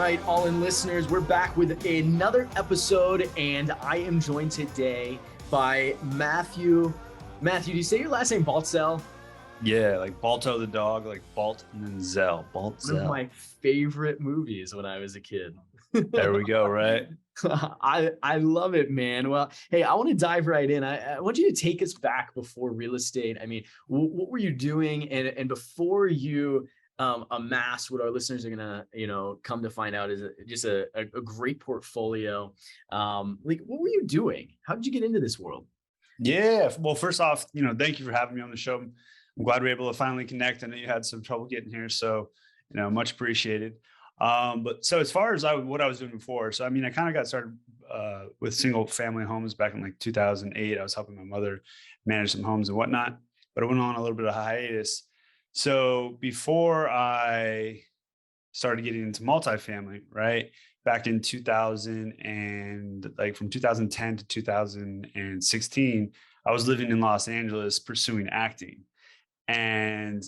right, all in listeners, we're back with another episode, and I am joined today by Matthew. Matthew, do you say your last name Baltzell? Yeah, like Balto the dog, like Balt and then Zell. One of Baltzell. my favorite movies when I was a kid. There we go, right? I love it, man. Well, hey, I want to dive right in. I want you to take us back before real estate. I mean, what were you doing? And before you amass what our listeners are gonna, come to find out is just a great portfolio. Like, what were you doing? How did you get into this world? Yeah. Well, first off, thank you for having me on the show. I'm glad we are able to finally connect. I know you had some trouble getting here, so much appreciated. But so as far as what I was doing before, so I mean, I kind of got started with single family homes back in like 2008. I was helping my mother manage some homes and whatnot, but I went on a little bit of a hiatus. So before I started getting into multifamily, right? Back in 2000 and like from 2010 to 2016, I was living in Los Angeles pursuing acting. And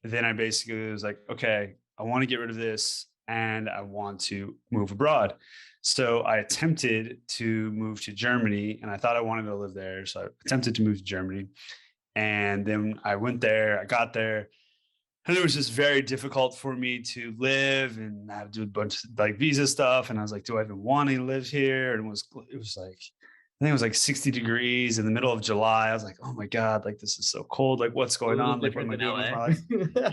then I basically was like, okay, I want to get rid of this and I want to move abroad. So I attempted to move to Germany and I thought I wanted to live there. So I attempted to move to Germany. And then I went there, I got there, and it was just very difficult for me to live and have to do a bunch of like visa stuff. And I was like, do I even want to live here? And it was like, I think it was like 60 degrees in the middle of July. I was like, oh my God, like this is so cold. Like what's going on? Like what am I doing with my life?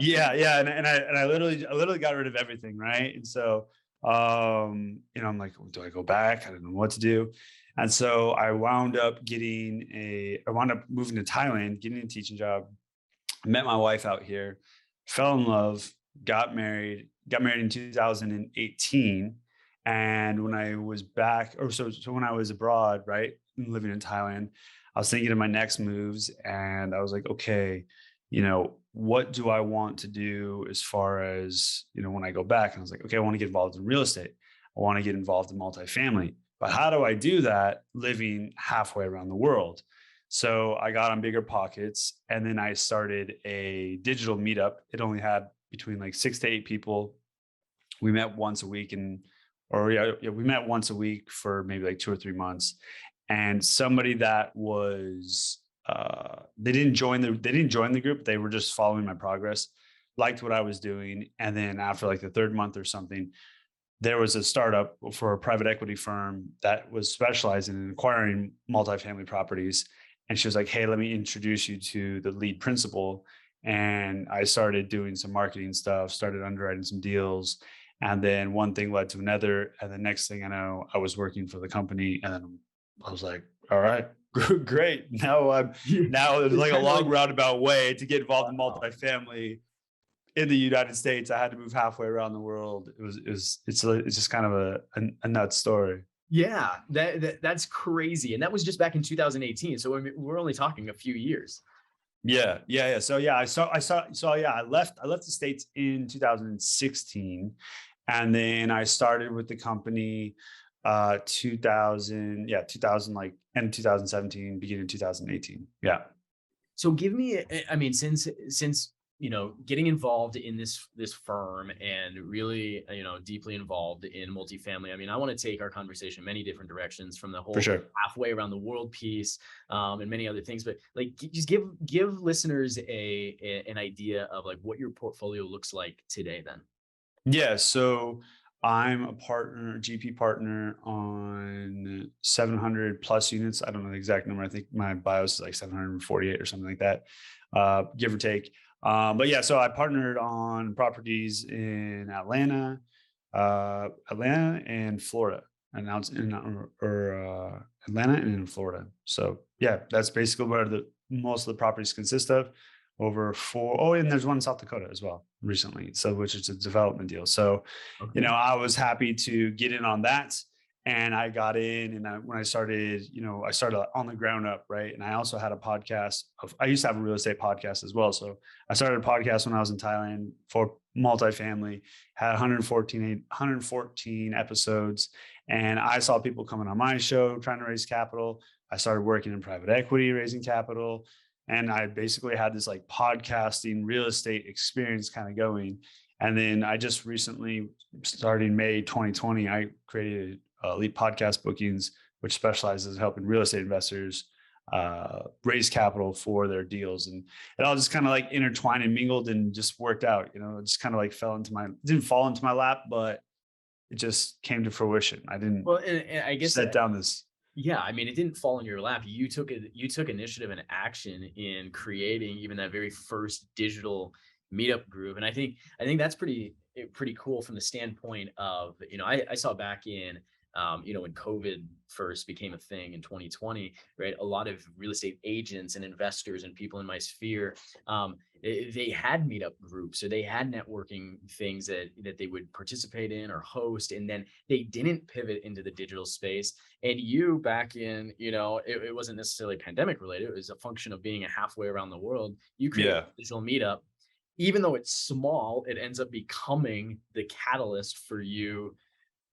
Yeah. Yeah. And I literally got rid of everything. Right. And so, I'm like, do I go back? I don't know what to do. And so I wound up moving to Thailand, getting a teaching job, met my wife out here, fell in love, got married in 2018. And when I was back, so when I was abroad, right, living in Thailand, I was thinking of my next moves and I was like, okay, what do I want to do as far as, when I go back? And I was like, okay, I want to get involved in real estate. I want to get involved in multifamily. But how do I do that living halfway around the world? So I got on Bigger Pockets and then I started a digital meetup. It only had between like 6 to 8 people. We met once a week we met once a week for maybe like 2 or 3 months. And somebody that was, they didn't join the group. They were just following my progress, liked what I was doing. And then after like the 3rd month or something, there was a startup for a private equity firm that was specializing in acquiring multifamily properties. And she was like, hey, let me introduce you to the lead principal. And I started doing some marketing stuff, started underwriting some deals. And then one thing led to another. And the next thing I know, I was working for the company. And then I was like, all right, great. Now it's like a long roundabout way to get involved in multifamily in the United States. I had to move halfway around the world. It's just kind of a nuts story. Yeah, that's crazy. And that was just back in 2018. So I mean, we're only talking a few years. Yeah. So yeah, I left the States in 2016. And then I started with the company 2000, like end 2017, beginning 2018. Yeah. So give me, I mean, since getting involved in this firm and really, deeply involved in multifamily. I mean, I want to take our conversation many different directions, from the whole halfway around the world piece, and many other things. But like, just give listeners an idea of like what your portfolio looks like today then. Yeah. So I'm a GP partner on 700 plus units. I don't know the exact number. I think my BIOS is like 748 or something like that, give or take. But yeah, so I partnered on properties in Atlanta and Florida, and now it's in Atlanta and in Florida. So yeah, that's basically where most of the properties consist of. And there's one in South Dakota as well recently, so which is a development deal. So, okay. I was happy to get in on that. And I got in, and when I started, I started on the ground up, right? And I also had a podcast. I used to have a real estate podcast as well. So I started a podcast when I was in Thailand for multifamily, had 114 episodes. And I saw people coming on my show trying to raise capital. I started working in private equity, raising capital. And I basically had this like podcasting real estate experience kind of going. And then I just recently, starting May 2020, I created Elite Podcast Bookings, which specializes in helping real estate investors raise capital for their deals. And it all just kind of like intertwined and mingled and just worked out. You know, it just kind of like didn't fall into my lap, but it just came to fruition. I didn't Well, and I guess set down this. yeah, I mean, it didn't fall in your lap. You took initiative and action in creating even that very first digital meetup group. And I think that's pretty cool from the standpoint of, you know, I saw back in you know, when COVID first became a thing in 2020, right? A lot of real estate agents and investors and people in my sphere, they had meetup groups or they had networking things that they would participate in or host, and then they didn't pivot into the digital space. And you back in, you know, it wasn't necessarily pandemic related. It was a function of being a halfway around the world. You create Yeah. a digital meetup. Even though it's small, it ends up becoming the catalyst for you.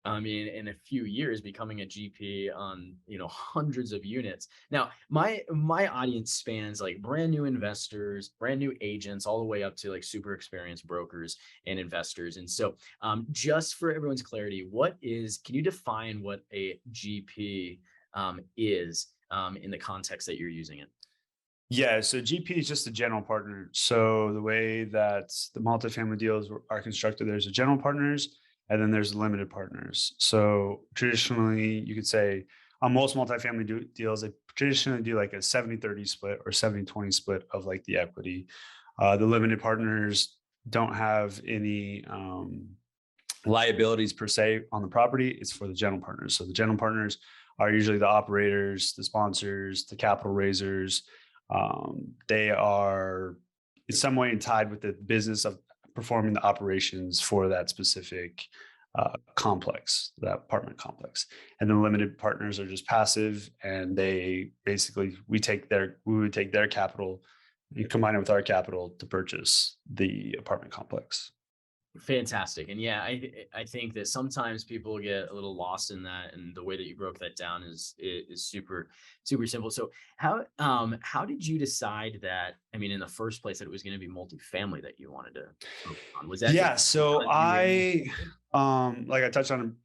I mean, in a few years, becoming a GP on, you know, hundreds of units. Now, my audience spans like brand new investors, brand new agents, all the way up to like super experienced brokers and investors. And so, just for everyone's clarity, can you define what a GP is in the context that you're using it? Yeah, so GP is just a general partner. So the way that the multifamily deals are constructed, there's a general partners and then there's limited partners. So traditionally, you could say on most multifamily deals, they traditionally do like a 70-30 split or 70-20 split of like the equity. The limited partners don't have any liabilities per se on the property. It's for the general partners. So the general partners are usually the operators, the sponsors, the capital raisers. They are in some way tied with the business of performing the operations for that specific complex, that apartment complex. And then limited partners are just passive, and they basically we would take their capital and combine it with our capital to purchase the apartment complex. Fantastic. And yeah, I think that sometimes people get a little lost in that, and the way that you broke that down is super simple. So how did you decide that, I mean, in the first place, that it was going to be multifamily that you wanted to focus on? Was that just Yeah, so because you were in like I touched on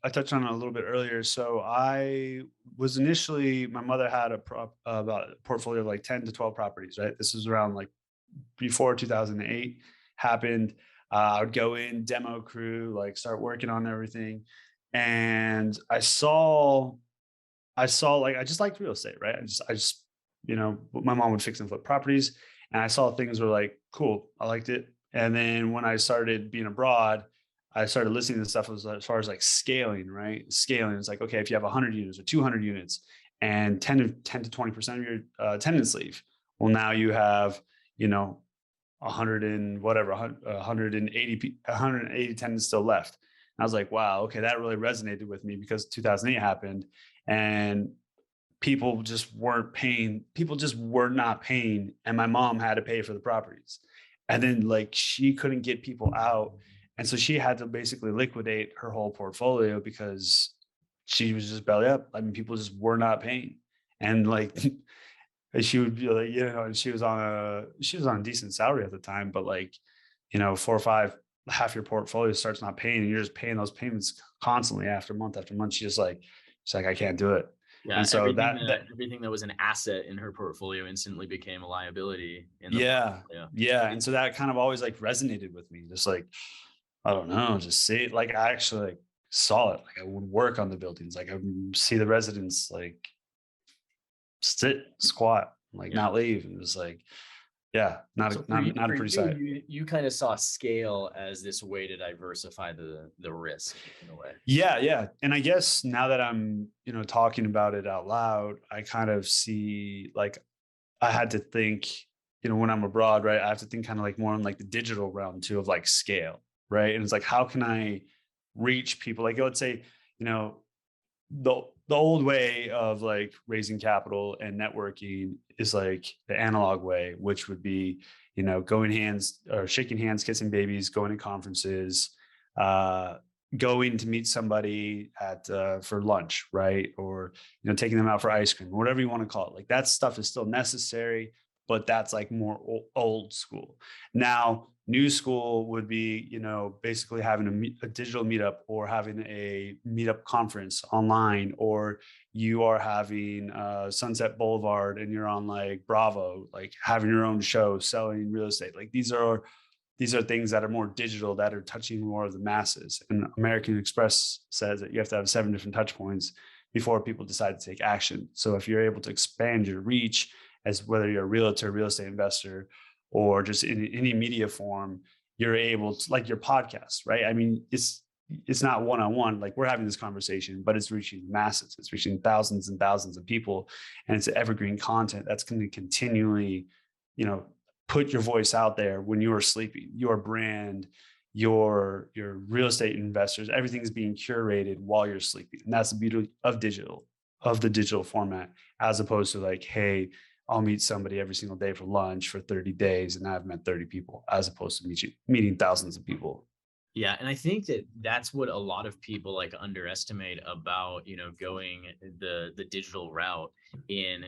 it a little bit earlier. So I was initially, my mother had about a portfolio of like 10 to 12 properties, right? This was around like before 2008 happened. I would go in, demo crew, like start working on everything. And like, I just liked real estate, right? I just, you know, my mom would fix and flip properties, and I saw things were like, cool. I liked it. And then when I started being abroad, I started listening to stuff as far as like scaling, right? Scaling is like, okay, if you have 100 units or 200 units and 10 to 20% of your tenants leave, well, now you have, you know, 100 and whatever, 180 tenants still left. And I was like, wow, okay, that really resonated with me because 2008 happened and people just weren't paying. People just were not paying, and my mom had to pay for the properties. And then like she couldn't get people out, and so she had to basically liquidate her whole portfolio because she was just belly up. I mean, people just were not paying, and like and she would be like, you know, and she was on a decent salary at the time, but like, you know, 4 or 5, half your portfolio starts not paying, and you're just paying those payments constantly after month. She's like, I can't do it. Yeah, And so that everything that was an asset in her portfolio instantly became a liability in the yeah, portfolio. yeah. And so that kind of always like resonated with me. Just like, I don't know, just see it. Like I actually like saw it. Like I would work on the buildings. Like I would see the residents like sit, squat, like Yeah. not leave. And it was like, yeah, So not a for pretty you, sight. you kind of saw scale as this way to diversify the risk in a way. Yeah, yeah. And I guess now that I'm, you know, talking about it out loud, I kind of see like I had to think, you know, when I'm abroad, right? I have to think kind of like more on like the digital realm too of like scale, right? And it's like, how can I reach people? Like, let's say, you know, the old way of like raising capital and networking is like the analog way, which would be, you know, going hands or shaking hands, kissing babies, going to conferences, uh, going to meet somebody at for lunch, right? Or, you know, taking them out for ice cream, whatever you want to call it. Like that stuff is still necessary, but that's like more old school. Now, new school would be, basically having a digital meetup or having a meetup conference online, or you are having Sunset Boulevard and you're on like Bravo, like having your own show selling real estate. Like these are things that are more digital, that are touching more of the masses. And American Express says that you have to have 7 different touch points before people decide to take action. So if you're able to expand your reach, as whether you're a realtor, real estate investor, or just in any media form, you're able to, like your podcast, right? I mean, it's not one-on-one, like we're having this conversation, but it's reaching masses. It's reaching thousands and thousands of people. And it's evergreen content that's going to continually, put your voice out there when you are sleeping. Your brand, your real estate investors, everything's being curated while you're sleeping. And that's the beauty of the digital format, as opposed to like, hey, I'll meet somebody every single day for lunch for 30 days and I've met 30 people, as opposed to meeting thousands of people. Yeah, and I think that that's what a lot of people like underestimate about, going the digital route in,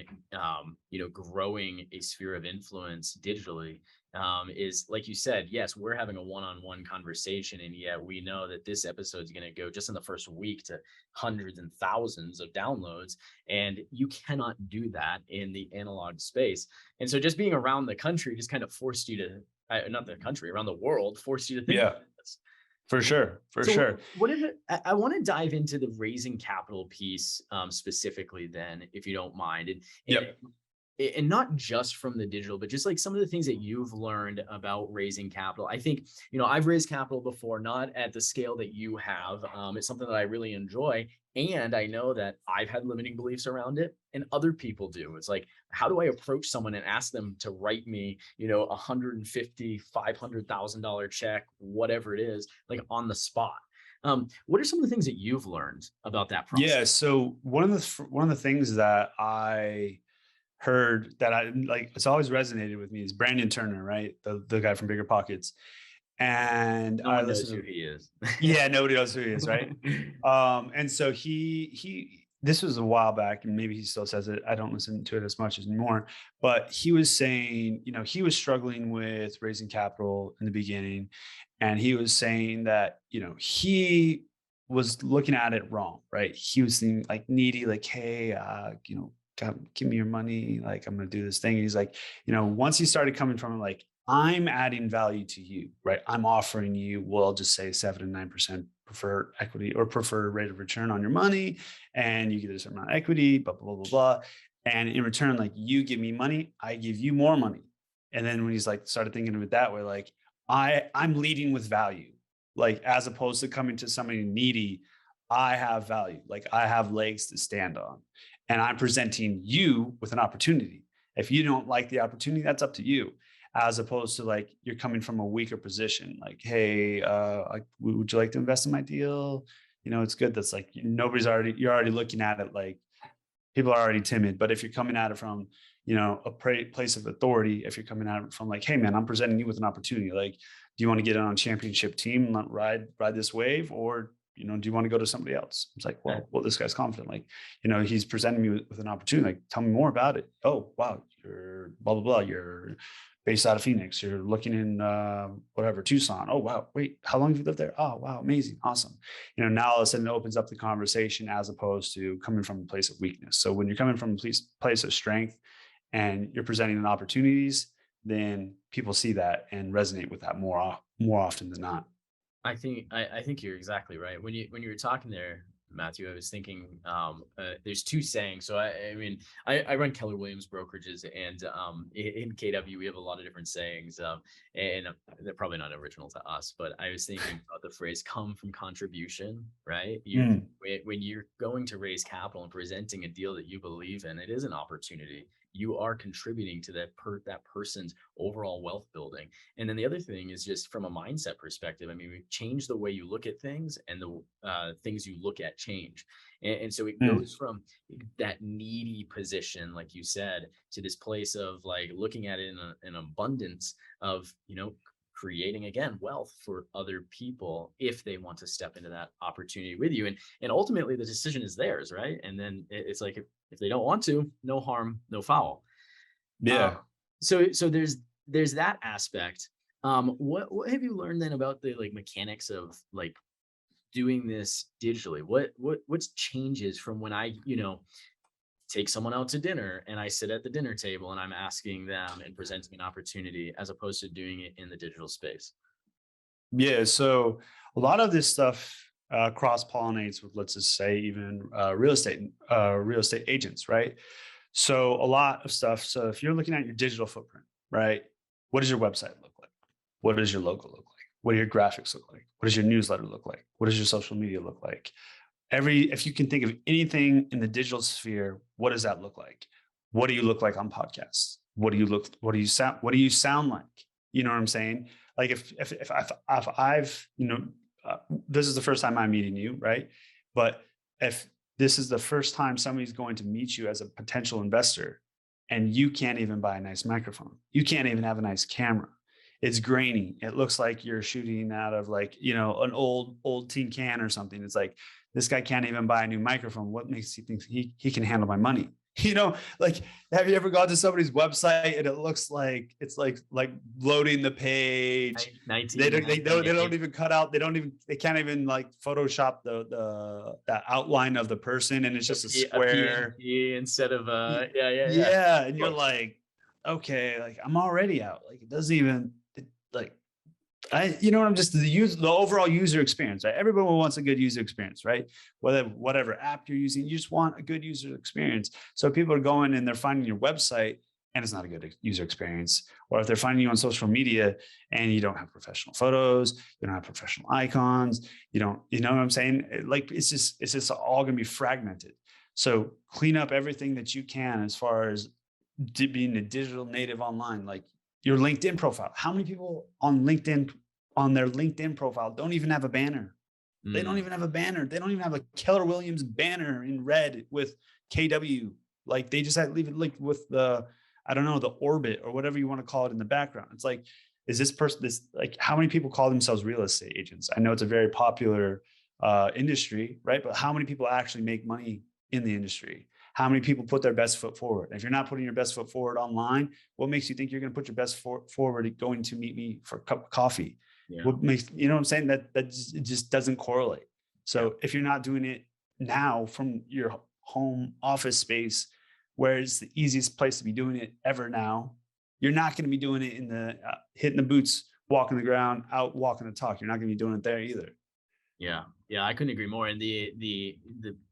growing a sphere of influence digitally. Is like you said, yes, we're having a one-on-one conversation, and yet we know that this episode is going to go just in the first week to hundreds and thousands of downloads, and you cannot do that in the analog space. And so, just being around the country just kind of forced you to, not the country, around the world, forced you to think Yeah, about this. for sure. For So sure. what is it? I want to dive into the raising capital piece specifically, then, if you don't mind, and Yep. and not just from the digital, but just like some of the things that you've learned about raising capital. I think, I've raised capital before, not at the scale that you have. It's something that I really enjoy. And I know that I've had limiting beliefs around it and other people do. It's like, how do I approach someone and ask them to write me, $150,000, $500,000 check, whatever it is, like on the spot? What are some of the things that you've learned about that process? Yeah. So one of the things that I heard that I like, it's always resonated with me, is Brandon Turner, right? The guy from Bigger Pockets. And No I one knows listened who to, he is. yeah, nobody knows who he is, right? And so he this was a while back, and maybe he still says it. I don't listen to it as much anymore, but he was saying, he was struggling with raising capital in the beginning, and he was saying that, he was looking at it wrong, right? He was thinking like needy, like, hey, give me your money, like I'm gonna do this thing. And he's like, once he started coming from like, I'm adding value to you, right? I'm offering you, we'll just say 7 and 9% preferred equity or preferred rate of return on your money, and you get a certain amount of equity, blah, blah, blah, blah, blah. And in return, like you give me money, I give you more money. And then when he's like started thinking of it that way, like I'm leading with value, like as opposed to coming to somebody needy, I have value, like I have legs to stand on, and I'm presenting you with an opportunity. If you don't like the opportunity, that's up to you, as opposed to like you're coming from a weaker position. Like, hey, like, would you like to invest in my deal? It's good. That's like you're already looking at it like people are already timid. But if you're coming at it from, a place of authority, if you're coming at it from like, hey man, I'm presenting you with an opportunity. Like, do you want to get on a championship team and ride this wave, or do you want to go to somebody else? It's like, well, this guy's confident. Like, he's presenting me with an opportunity. Like, tell me more about it. Oh, wow, you're blah blah blah. You're based out of Phoenix. You're looking in whatever, Tucson. Oh wow, wait, how long have you lived there? Oh wow, amazing, awesome. Now all of a sudden it opens up the conversation, as opposed to coming from a place of weakness. So when you're coming from a place of strength and you're presenting opportunities, then people see that and resonate with that more often than not. I think you're exactly right. When you were talking there, Matthew, I was thinking there's two sayings. So I run Keller Williams brokerages, and in KW we have a lot of different sayings, and they're probably not original to us. But I was thinking about the phrase "come from contribution." Right? Mm, When you're going to raise capital and presenting a deal that you believe in, it is an opportunity. You are contributing to that person's overall wealth building. And then the other thing is just from a mindset perspective. We change the way you look at things, and the things you look at change. And so it mm. goes from that needy position, like you said, to this place of like looking at it in an abundance of, creating again wealth for other people if they want to step into that opportunity with you. And ultimately the decision is theirs, right? And then it's like if they don't want to, no harm, no foul. Uh, Yeah. So there's that aspect. What have you learned then about the like mechanics of like doing this digitally? What's changes from when I, take someone out to dinner and I sit at the dinner table and I'm asking them and presenting an opportunity as opposed to doing it in the digital space? Yeah. So a lot of this stuff cross pollinates with, let's just say, even real estate agents, right? So a lot of stuff. So if you're looking at your digital footprint, right? What does your website look like? What does your logo look like? What do your graphics look like? What does your newsletter look like? What does your social media look like? If you can think of anything in the digital sphere, what does that look like? What do you look like on podcasts? What do you sound like? You know what I'm saying? Like if I've, this is the first time I'm meeting you, right? But if this is the first time somebody's going to meet you as a potential investor and you can't even buy a nice microphone, you can't even have a nice camera. It's grainy. It looks like you're shooting out of like, an old tin can or something. It's like, this guy can't even buy a new microphone. What makes you think he can handle my money? Like, have you ever gone to somebody's website and it looks like it's like loading the page? They don't even cut out. They can't even like Photoshop the outline of the person, and it's just a square PNG instead of yeah. yeah. And you're like, okay, like I'm already out. Like it doesn't even like I'm just the overall user experience, right? Everyone wants a good user experience, right? Whatever app you're using, you just want a good user experience. So people are going and they're finding your website and it's not a good user experience. Or if they're finding you on social media and you don't have professional photos, you don't have professional icons, you know what I'm saying? Like it's just all going to be fragmented. So clean up everything that you can as far as being a digital native online, like your LinkedIn profile. How many people on their LinkedIn profile don't even have a banner? They don't even have a banner. They don't even have a Keller Williams banner in red with KW. Like they just leave it like with the, I don't know, the orbit or whatever you want to call it in the background. It's like, is this person like how many people call themselves real estate agents? I know it's a very popular industry, right? But how many people actually make money in the industry? How many people put their best foot forward? If you're not putting your best foot forward online, what makes you think you're going to put your best foot forward going to meet me for a cup of coffee? Yeah. What makes, you know what I'm saying? That it just doesn't correlate. So if you're not doing it now from your home office space, where it's the easiest place to be doing it ever now, you're not going to be doing it in the hitting the boots, walking the ground, out walking the talk. You're not going to be doing it there either. Yeah. Yeah. I couldn't agree more. And the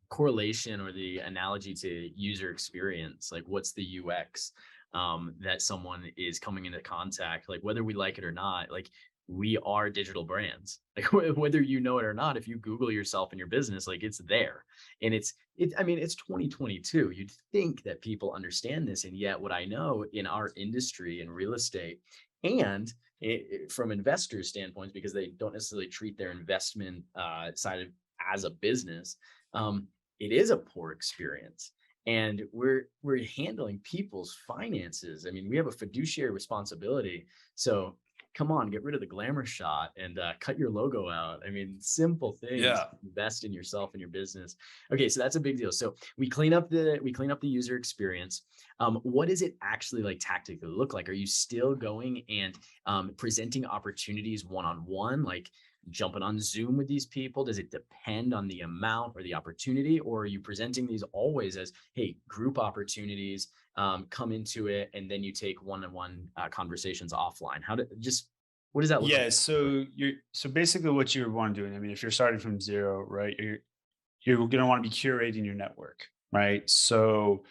correlation or the analogy to user experience, like what's the UX that someone is coming into contact, like whether we like it or not, like we are digital brands, like whether you know it or not. If you Google yourself and your business, like it's there. And I mean, it's 2022. You'd think that people understand this. And yet what I know in our industry in real estate and from investors' standpoints, because they don't necessarily treat their investment side of as a business, it is a poor experience. And we're handling people's finances. I mean, we have a fiduciary responsibility. So come on, get rid of the glamour shot and cut your logo out. I mean, simple things. Yeah. Invest in yourself and your business. Okay, so that's a big deal. So we clean up the user experience. What does it actually like tactically look like? Are you still going and presenting opportunities one-on-one, like jumping on Zoom with these people? Does it depend on the amount or the opportunity, or are you presenting these always as, hey, group opportunities, come into it, and then you take one-on-one conversations offline? What does that look like? Yeah. So basically what you want to do, I mean, if you're starting from zero, right, you're going to want to be curating your network, right? So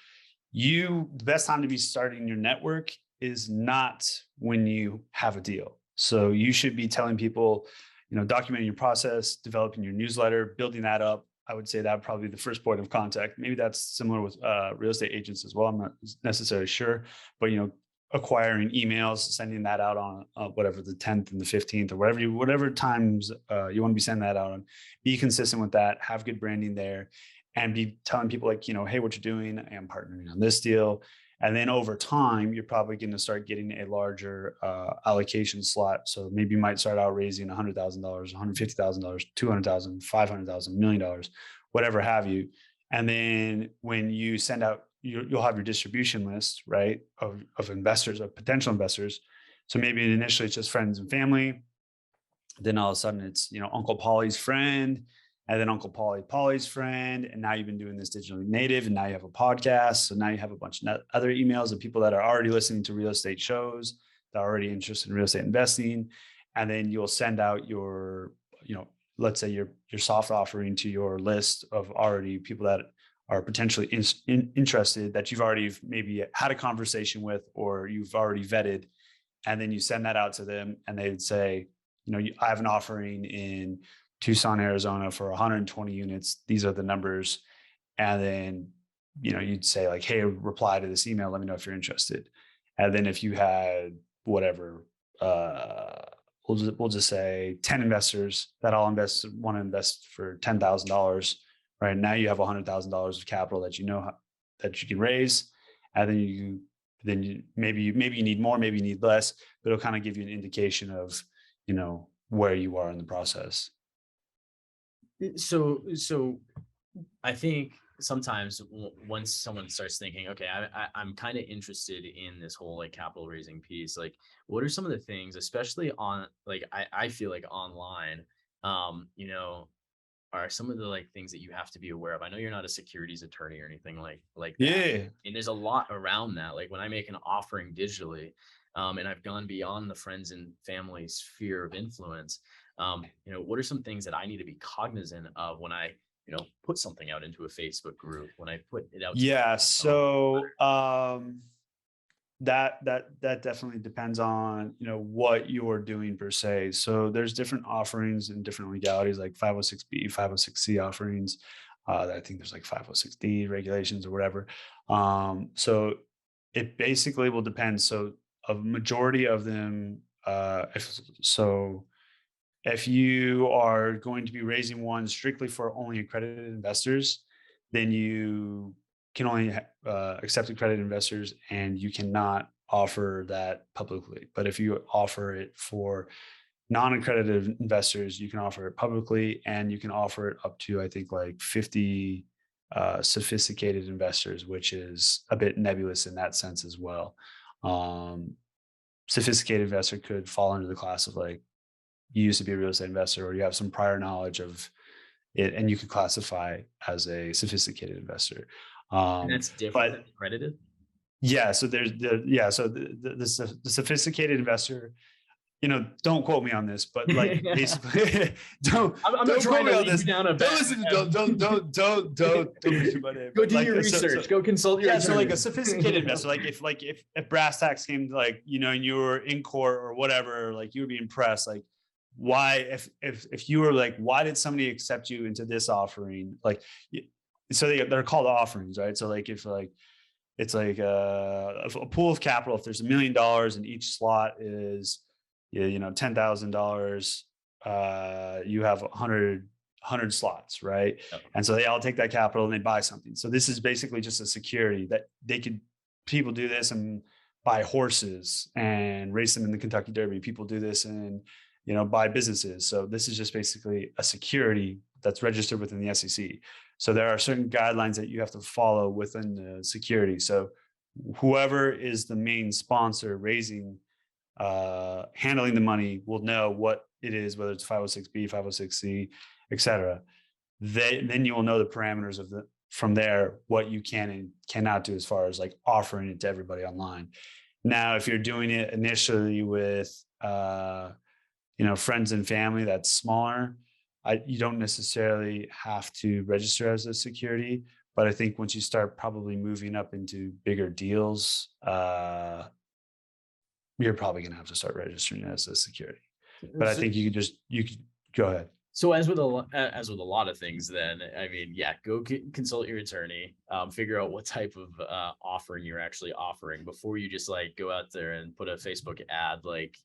the best time to be starting your network is not when you have a deal. So you should be telling people, documenting your process, developing your newsletter, building that up. I would say that would probably be the first point of contact. Maybe that's similar with real estate agents as well. I'm not necessarily sure, but acquiring emails, sending that out on whatever the 10th and the 15th or whatever times you want to be sending that out on. Be consistent with that. Have good branding there, and be telling people like, hey, what you're doing. I am partnering on this deal. And then over time, you're probably going to start getting a larger allocation slot. So maybe you might start out raising $100,000, $150,000, $200,000, $500,000, $1 million, whatever have you. And then when you send out you'll have your distribution list, right, of investors, of potential investors. So maybe initially it's just friends and family. Then all of a sudden it's, Uncle Polly's friend, and then Uncle Polly's friend. And now you've been doing this digitally native, and now you have a podcast. So now you have a bunch of other emails of people that are already listening to real estate shows, that are already interested in real estate investing. And then you'll send out your, let's say your soft offering to your list of already people that are potentially interested, that you've already maybe had a conversation with, or you've already vetted. And then you send that out to them, and they would say, I have an offering in Tucson, Arizona for 120 units. These are the numbers. And then, you'd say like, hey, reply to this email. Let me know if you're interested. And then if you had whatever, we'll just say 10 investors that all want to invest for $10,000. Right now you have $100,000 of capital that that you can raise. And then you maybe you need more, maybe you need less, but it'll kind of give you an indication of, where you are in the process. So I think sometimes once someone starts thinking, okay, I'm kind of interested in this whole like capital raising piece, like what are some of the things, especially on like, I feel like online, are some of the like things that you have to be aware of? I know you're not a securities attorney or anything like that. Yeah. And there's a lot around that. Like when I make an offering digitally, and I've gone beyond the friends and family sphere of influence, what are some things that I need to be cognizant of when I, put something out into a Facebook group, when I put it out? Yeah. So that definitely depends on, what you're doing per se. So there's different offerings in different legalities, like 506B, 506C offerings. I think there's like 506D regulations or whatever. So it basically will depend. So a majority of them, if you are going to be raising one strictly for only accredited investors, then you can only accept accredited investors, and you cannot offer that publicly. But if you offer it for non-accredited investors, you can offer it publicly, and you can offer it up to, I think, like 50 sophisticated investors, which is a bit nebulous in that sense as well. Sophisticated investor could fall into the class of like, you used to be a real estate investor, or you have some prior knowledge of it, and you could classify as a sophisticated investor. And that's different than accredited. Yeah. So there's the sophisticated investor, don't quote me on this, but like basically don't quote me on this. Don't listen. Don't listen to it. Go do your research. Go consult your attorney. So like a sophisticated investor, like if brass tacks came to like, and you were in court or whatever, like you would be impressed. Like why, if you were like, why did somebody accept you into this offering? Like, so they're called offerings, right? So like if like it's like a pool of capital, if there's $1 million and each slot is $10,000, you have 100 slots, right? Yep. And so they all take that capital and they buy something. So this is basically just a security that people do this and buy horses and race them in the Kentucky Derby. People do this and, buy businesses. So this is just basically a security that's registered within the SEC. So there are certain guidelines that you have to follow within the security. So whoever is the main sponsor raising, handling the money, will know what it is, whether it's 506B, 506C, et cetera. Then you will know the parameters from there, what you can and cannot do as far as like offering it to everybody online. Now, if you're doing it initially with, friends and family, that's smaller. You don't necessarily have to register as a security, but I think once you start probably moving up into bigger deals, you're probably going to have to start registering as a security. But I think you could go ahead. So as with a lot of things, then, I mean, yeah, go consult your attorney, figure out what type of offering you're actually offering before you just like go out there and put a Facebook ad, like,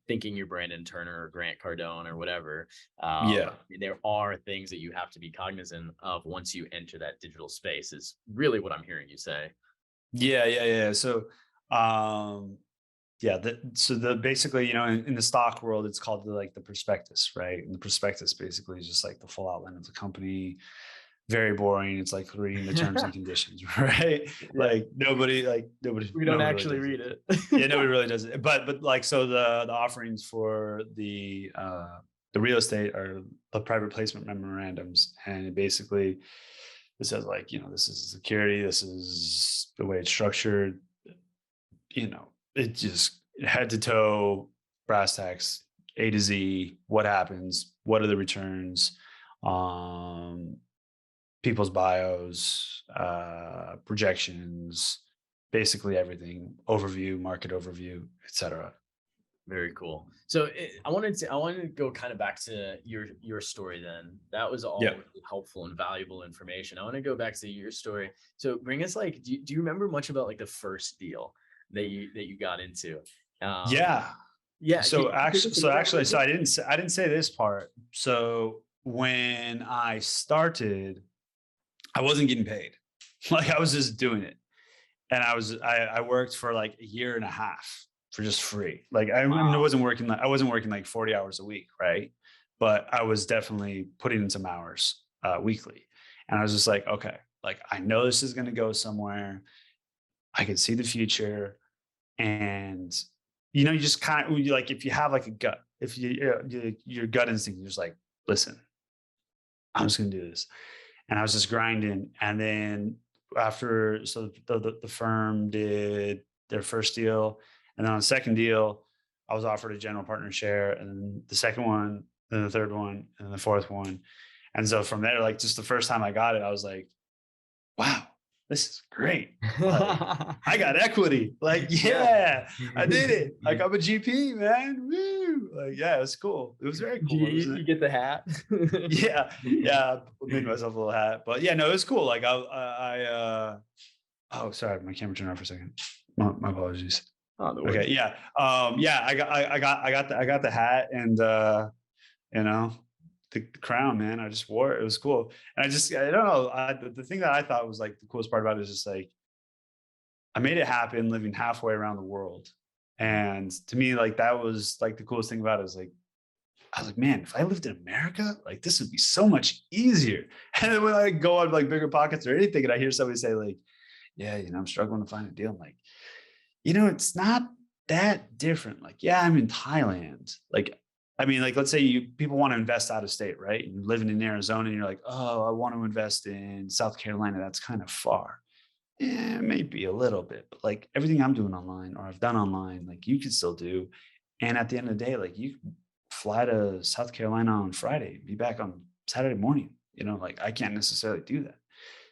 thinking you're Brandon Turner or Grant Cardone or whatever. Yeah. There are things that you have to be cognizant of once you enter that digital space, is really what I'm hearing you say. Yeah. So, basically, in the stock world, it's called the prospectus, right? And the prospectus basically is just like the full outline of the company, very boring. It's like reading the terms and conditions, right? Yeah. Nobody We don't really actually does it. read it. Yeah, nobody really does it. But like, so the offerings for the real estate are the private placement memorandums, and it basically, it says like, this is security, this is the way it's structured. It just head to toe, brass tacks, A to Z. What happens? What are the returns? Um, People's bios, projections, basically everything, overview, market overview, etc. Very cool. So I wanted to go kind of back to your story then. That was all Yeah. really helpful and valuable information. I want to go back to your story. So bring us like, do you remember much about like the first deal that you got into? Um, Yeah. yeah, can So you take actually, us into that a little so bit? I didn't say this part. So when I started, I wasn't getting paid. Like, I was just doing it. And I worked for like a year and a half for just free. Like, I Wow. wasn't working like 40 hours a week, right? But I was definitely putting in some hours weekly. And I was just like, okay, like, I know this is going to go somewhere. I can see the future. And you just kind of, like, if you have like a gut, if your gut instinct, you're just like, listen, I'm just going to do this. And I was just grinding. And then after, so the firm did their first deal, and then on the second deal, I was offered a general partner share, and then the second one, then the third one, and then the fourth one. And so from there, like, just the first time I got it, I was like, wow, this is great. Like, I got equity. Like, Yeah. yeah, I did it. Like, I'm a GP, man. Woo. Like, yeah, it was cool. It was very You, cool. It was, you get the hat. yeah, yeah. I made myself a little hat, but yeah, no, it was cool. Like, oh, sorry, my camera turned off for a second. My apologies. Oh, no Okay, worries. yeah, yeah. I got the hat, and you know, the crown, man. I just wore it. It was cool, and I don't know. The thing that I thought was like the coolest part about it is just like, I made it happen, living halfway around the world, and to me, like, that was like the coolest thing about it. Is like, I was like, man, if I lived in America, like, this would be so much easier. And then when I go on like Bigger Pockets or anything, and I hear somebody say like, yeah, I'm struggling to find a deal. I'm like, it's not that different. Like, yeah, I'm in Thailand. Like, I mean, like, let's say people want to invest out of state, right? And you're living in Arizona and you're like, oh, I want to invest in South Carolina. That's kind of far. Yeah, maybe a little bit, but like everything I'm doing online or I've done online, like, you can still do. And at the end of the day, like, you can fly to South Carolina on Friday, be back on Saturday morning. Like, I can't necessarily do that.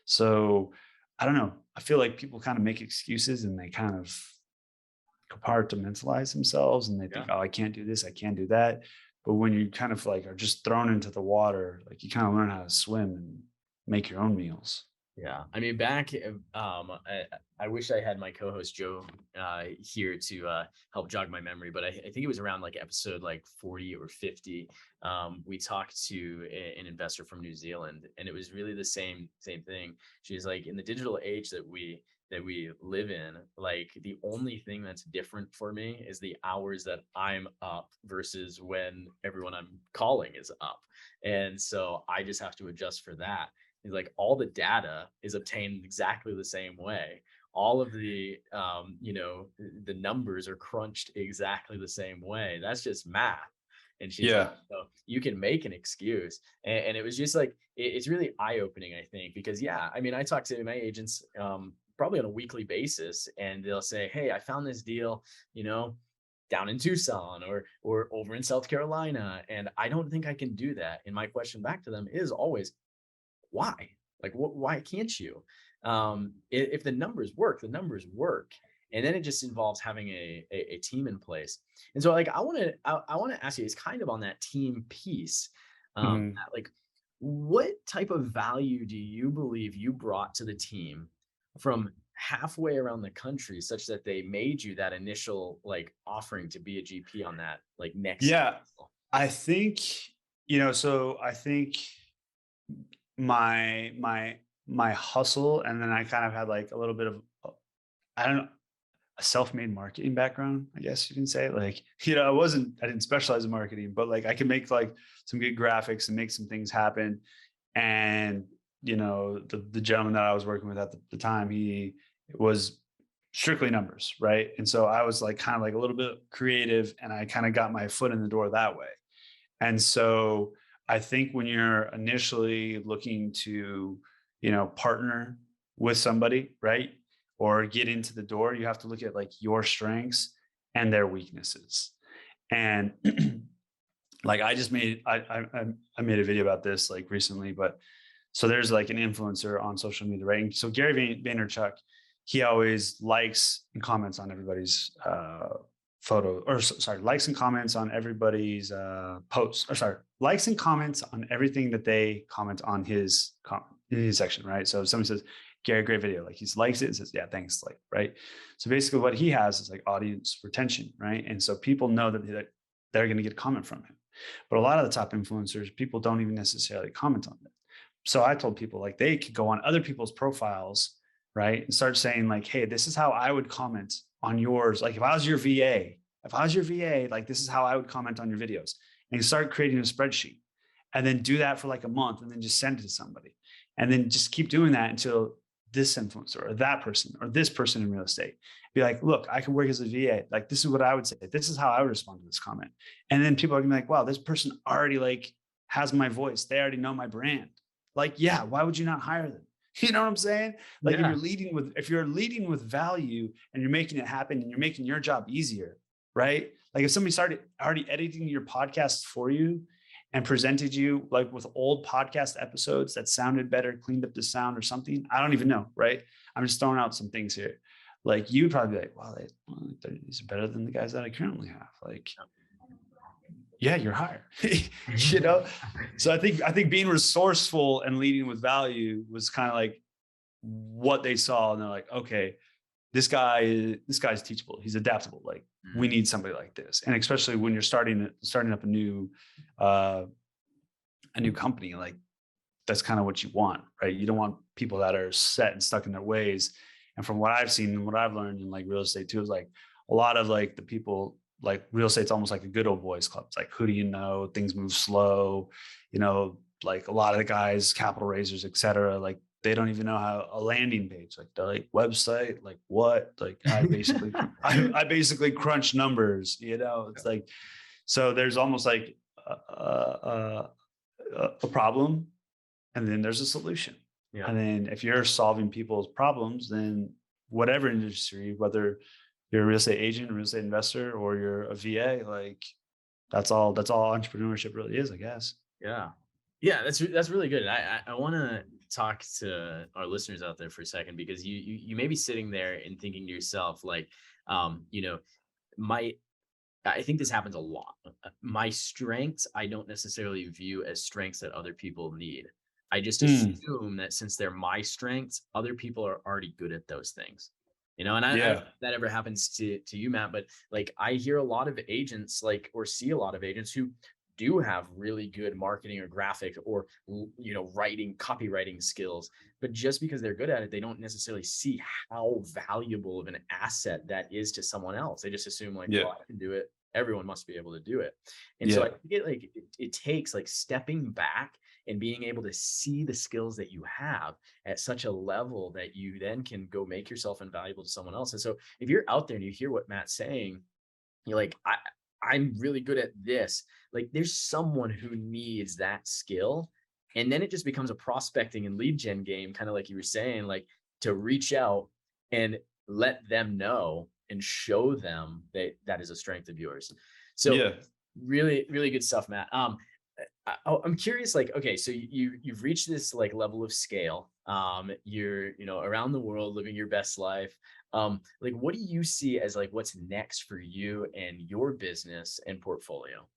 So I don't know. I feel like people kind of make excuses, and they kind of compartmentalize themselves, and they think, Yeah. oh, I can't do this, I can't do that. But when you kind of like are just thrown into the water, like, you kind of learn how to swim and make your own meals. Yeah, I mean, I wish I had my co-host Joe here to help jog my memory, but I think it was around like episode like 40 or 50. We talked to an investor from New Zealand, and it was really the same thing. She's like, in the digital age that we live in, like, the only thing that's different for me is the hours that I'm up versus when everyone I'm calling is up, and so I just have to adjust for that. He's like, all the data is obtained exactly the same way. All of the numbers are crunched exactly the same way. That's just math. And she's like, Yeah. so you can make an excuse. And it was just like, it's really eye opening, I think, because yeah, I mean, I talk to my agents probably on a weekly basis, and they'll say, hey, I found this deal, down in Tucson or over in South Carolina. And I don't think I can do that. And my question back to them is always, why? Like, why can't you? If the numbers work, the numbers work. And then it just involves having a team in place. And so, like, I want to ask you, it's kind of on that team piece. Mhm. Like, what type of value do you believe you brought to the team from halfway around the country, such that they made you that initial like offering to be a GP on that like next Yeah. deal? I think, so I think my hustle, and then I kind of had like a little bit of, I don't know, a self-made marketing background, I guess you can say. Like, I didn't specialize in marketing, but like, I can make like some good graphics and make some things happen. And the gentleman that I was working with at the time, he was strictly numbers, right? And so I was like kind of like a little bit creative, and I kind of got my foot in the door that way. And so I think when you're initially looking to, partner with somebody, right? Or get into the door, you have to look at like your strengths and their weaknesses. And like I just made I made a video about this like recently, but so there's like an influencer on social media, right? And so Gary Vaynerchuk, he always likes and comments on everybody's photo, or sorry, likes and comments on everybody's posts, or sorry, likes and comments on everything that they comment on in his section, right? So if somebody says, Gary, great video, like he likes it and says, yeah, thanks, like, right? So basically what he has is like audience retention, right? And so people know that they're going to get a comment from him. But a lot of the top influencers, people don't even necessarily comment on it. So I told people like they could go on other people's profiles, right? And start saying like, hey, this is how I would comment on yours. Like if I was your VA, like this is how I would comment on your videos. And you start creating a spreadsheet and then do that for like a month and then just send it to somebody. And then just keep doing that until this influencer or that person or this person in real estate be like, look, I can work as a VA. Like, this is what I would say. This is how I would respond to this comment. And then people are gonna be like, wow, this person already like has my voice. They already know my brand. Like, yeah, why would you not hire them? You know what I'm saying? Like Yeah. if you're leading with value and you're making it happen and you're making your job easier, right? Like if somebody started already editing your podcast for you and presented you like with old podcast episodes that sounded better, cleaned up the sound or something, I don't even know, right? I'm just throwing out some things here. Like you'd probably be like, wow, these are better than the guys that I currently have. Like, yeah, you're hired. So I think being resourceful and leading with value was kind of like what they saw, and they're like, okay, this guy's teachable. He's adaptable. Like we need somebody like this. And especially when you're starting up a new company, like that's kind of what you want, right? You don't want people that are set and stuck in their ways. And from what I've seen and what I've learned in like real estate too, is like a lot of like the people, like real estate's almost like a good old boys club. It's like, who do you know? Things move slow, like a lot of the guys, capital raisers, et cetera, like they don't even know how a landing page, like they're like website, like what? Like I basically crunch numbers, it's like, so there's almost like a problem and then there's a solution. Yeah. And then if you're solving people's problems, then whatever industry, whether you're a real estate agent, a real estate investor, or you're a VA, like that's all entrepreneurship really is, I guess. Yeah. Yeah, that's really good. I want to talk to our listeners out there for a second, because you may be sitting there and thinking to yourself, like, I think this happens a lot. My strengths, I don't necessarily view as strengths that other people need. I just assume that since they're my strengths, other people are already good at those things. And I don't know if that ever happens to you, Matt, but like I hear a lot of agents or see a lot of agents who do have really good marketing or graphic or copywriting skills, but just because they're good at it, they don't necessarily see how valuable of an asset that is to someone else. They just assume like, well, I can do it, everyone must be able to do it. And so I think it takes like stepping back and being able to see the skills that you have at such a level that you then can go make yourself invaluable to someone else. And so if you're out there and you hear what Matt's saying, you're like, I'm really good at this. Like there's someone who needs that skill. And then it just becomes a prospecting and lead gen game, kind of like you were saying, like to reach out and let them know and show them that is a strength of yours. So really, really good stuff, Matt. I'm curious, like, okay, so you've reached this like level of scale. You're, around the world living your best life. Like, what do you see as like what's next for you and your business and portfolio?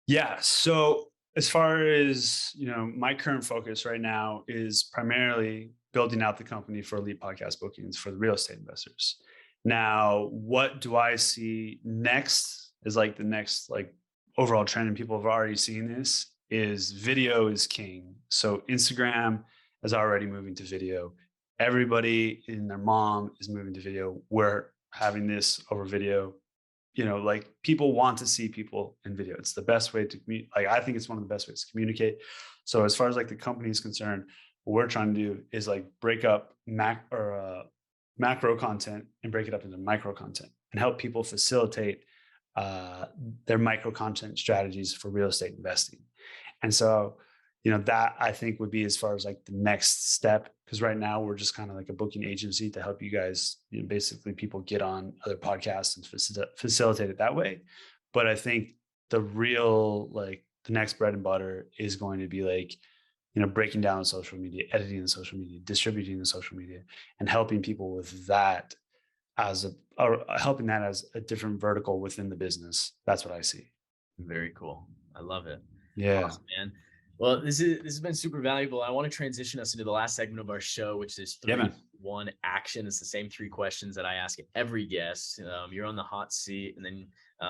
Yeah. So as far as, my current focus right now is primarily building out the company for Elite Podcast Bookings for the real estate investors. Now, what do I see next is like the next like overall trend, and people have already seen this, is video is king. So Instagram is already moving to video. Everybody and their mom is moving to video. We're having this over video. Like people want to see people in video. It's the best way to communicate. Like I think it's one of the best ways to communicate. So as far as like the company is concerned, what we're trying to do is like break up macro content and break it up into micro content and help people facilitate uh, their micro content strategies for real estate investing. And so, that I think would be as far as like the next step, because right now we're just kind of like a booking agency to help you guys, basically people get on other podcasts and facilitate it that way. But I think the real, like the next bread and butter is going to be like, breaking down social media, editing the social media, distributing the social media, and helping people with that or helping that as a different vertical within the business. That's what I see. Very cool. I love it. Yeah. Awesome, man. Well, this has been super valuable. I want to transition us into the last segment of our show, which is 3-1 action. It's the same 3 questions that I ask every guest. You're on the hot seat, and then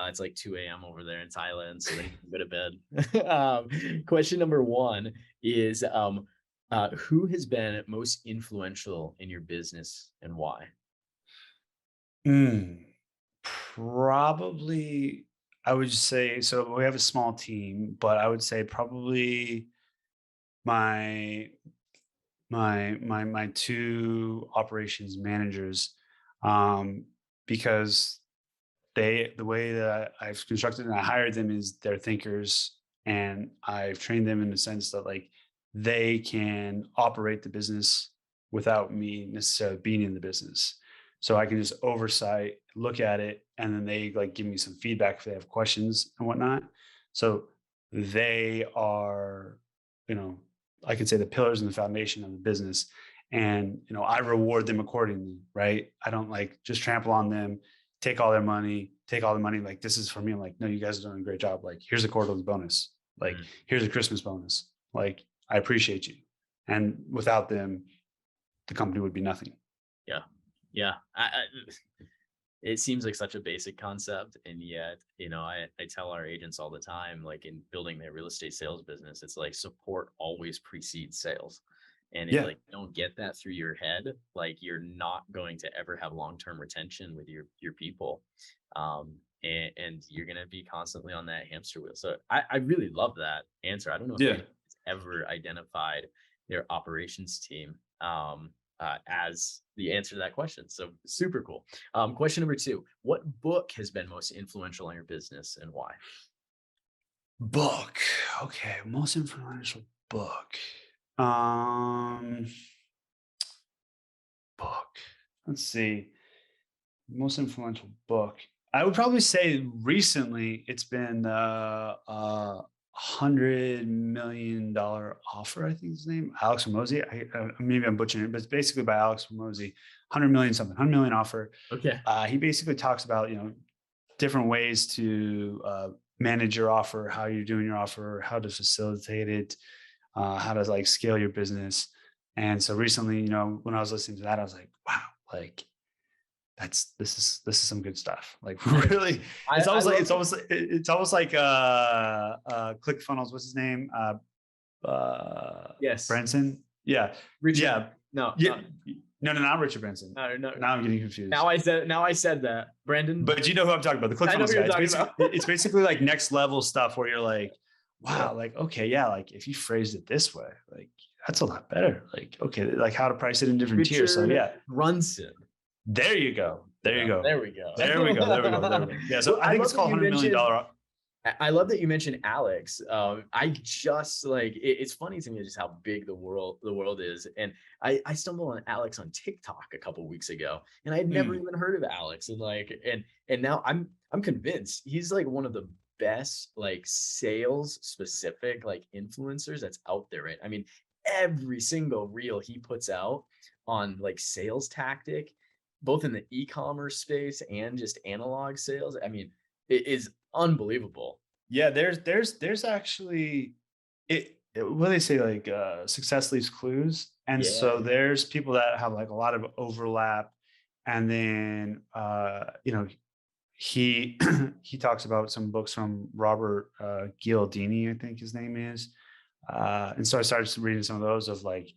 it's like 2 a.m. over there in Thailand, so then you can go to bed. Question number 1 is, who has been most influential in your business and why? Probably, I would say, so we have a small team, but I would say probably my 2 operations managers, because the way that I've constructed and I hired them is they're thinkers, and I've trained them in the sense that like they can operate the business without me necessarily being in the business. So I can just oversight, look at it, and then they like give me some feedback if they have questions and whatnot. So they are, I could say the pillars and the foundation of the business. And, I reward them accordingly, right? I don't like just trample on them, take all their money, like this is for me. I'm like, no, you guys are doing a great job. Like, here's a quarterly bonus. Like, here's a Christmas bonus. Like, I appreciate you. And without them, the company would be nothing. Yeah. Yeah. It seems like such a basic concept. And yet, I tell our agents all the time, like in building their real estate sales business, it's like support always precedes sales. And if like you don't get that through your head, like you're not going to ever have long-term retention with your people. And you're going to be constantly on that hamster wheel. So I really love that answer. I don't know if anyone's ever identified their operations team as the answer to that question. So super cool. Question number 2, what book has been most influential on your business and why? Book. Okay. Most influential book. Book. Let's see. Most influential book. I would probably say recently it's been $100 million offer. I think his name, Alex Hormozi. Maybe I'm butchering it, but it's basically by Alex Hormozi. 100 million something, 100 million offer. Okay. He basically talks about different ways to manage your offer, how you're doing your offer, how to facilitate it, how to like scale your business. And so recently, when I was listening to that, I was like, wow, like this is some good stuff. Like really, it's almost like ClickFunnels. What's his name? Yes, Branson. Yeah, Richard. Yeah, no, no, not Richard Branson. No. Now I'm getting confused. Now I said that, Brandon. But you know who I'm talking about? The ClickFunnels guy. It's basically like next level stuff where you're like, wow, like okay, yeah, like if you phrased it this way, like that's a lot better. Like okay, like how to price it in different tiers. So yeah, Brunson. There you go. There we go. There we go. Yeah. So I think it's called $100 million. I love that you mentioned Alex. I just like it's funny to me just how big the world is. And I stumbled on Alex on TikTok a couple weeks ago, and I had never even heard of Alex. And now I'm convinced he's like one of the best like sales specific like influencers that's out there. Right? I mean, every single reel he puts out on like sales tactic, both in the e-commerce space and just analog sales. I mean, it is unbelievable. Yeah, there's actually what do they say, like success leaves clues. And so there's people that have like a lot of overlap. And then he talks about some books from Robert Cialdini, I think his name is. And so I started reading some of those of like,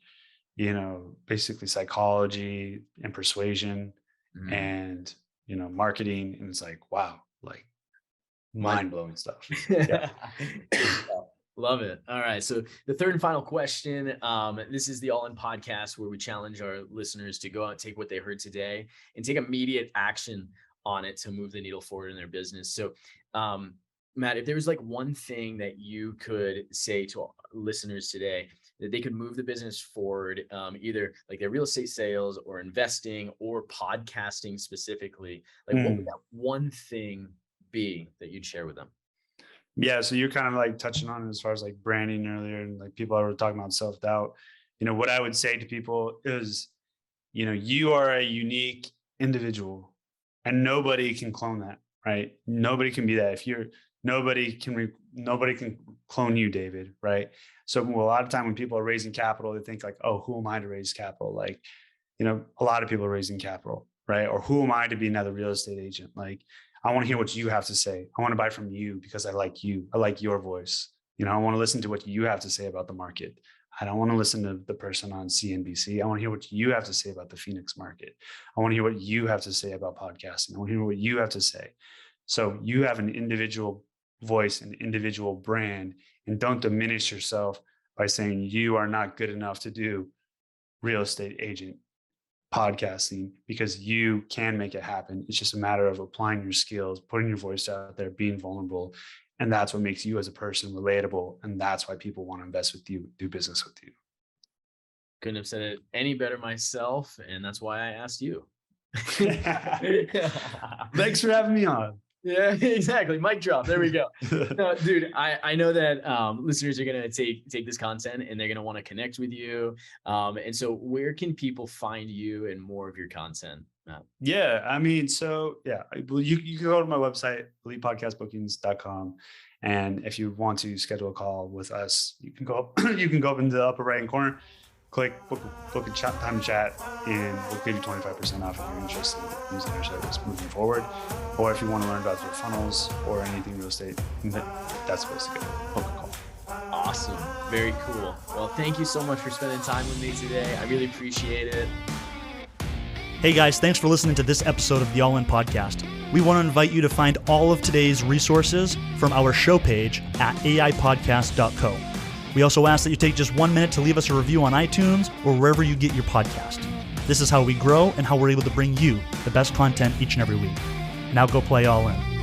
basically psychology and persuasion and, marketing. And it's like, wow, like mind blowing stuff. Yeah. Love it. All right. So the third and final question. This is the All In podcast where we challenge our listeners to go out and take what they heard today and take immediate action on it to move the needle forward in their business. So, Matt, if there was like one thing that you could say to listeners today that they could move the business forward, either like their real estate sales or investing or podcasting specifically, like what would that one thing be that you'd share with them? Yeah, so you're kind of like touching on it as far as like branding earlier, and like people are talking about self-doubt. What I would say to people is, you are a unique individual and nobody can clone that, right? Nobody can be that. Nobody can clone you, David, right? So a lot of time when people are raising capital, they think like, oh, who am I to raise capital? Like, a lot of people are raising capital, right? Or who am I to be another real estate agent? Like, I want to hear what you have to say. I want to buy from you because I like you. I like your voice. I want to listen to what you have to say about the market. I don't want to listen to the person on CNBC. I want to hear what you have to say about the Phoenix market. I want to hear what you have to say about podcasting. I want to hear what you have to say. So you have an individual voice, an individual brand, and don't diminish yourself by saying you are not good enough to do real estate agent podcasting, because you can make it happen. It's just a matter of applying your skills, putting your voice out there, being vulnerable. And that's what makes you as a person relatable. And that's why people want to invest with you, do business with you. Couldn't have said it any better myself. And that's why I asked you. Thanks for having me on. Yeah, exactly. Mic drop. There we go. No, dude, I know that listeners are going to take this content and they're going to want to connect with you. And so where can people find you and more of your content, Matt? Yeah, you can go to my website, elitepodcastbookings.com. And if you want to schedule a call with us, you can go up into the upper right-hand corner, click book a time to chat, and we'll give you 25% off if you're interested in using our service moving forward. Or if you want to learn about your funnels or anything real estate, that's supposed to go. Book a call. Awesome. Very cool. Well, thank you so much for spending time with me today. I really appreciate it. Hey guys, thanks for listening to this episode of the All In Podcast. We want to invite you to find all of today's resources from our show page at aipodcast.co. We also ask that you take just 1 minute to leave us a review on iTunes or wherever you get your podcast. This is how we grow and how we're able to bring you the best content each and every week. Now go play all in.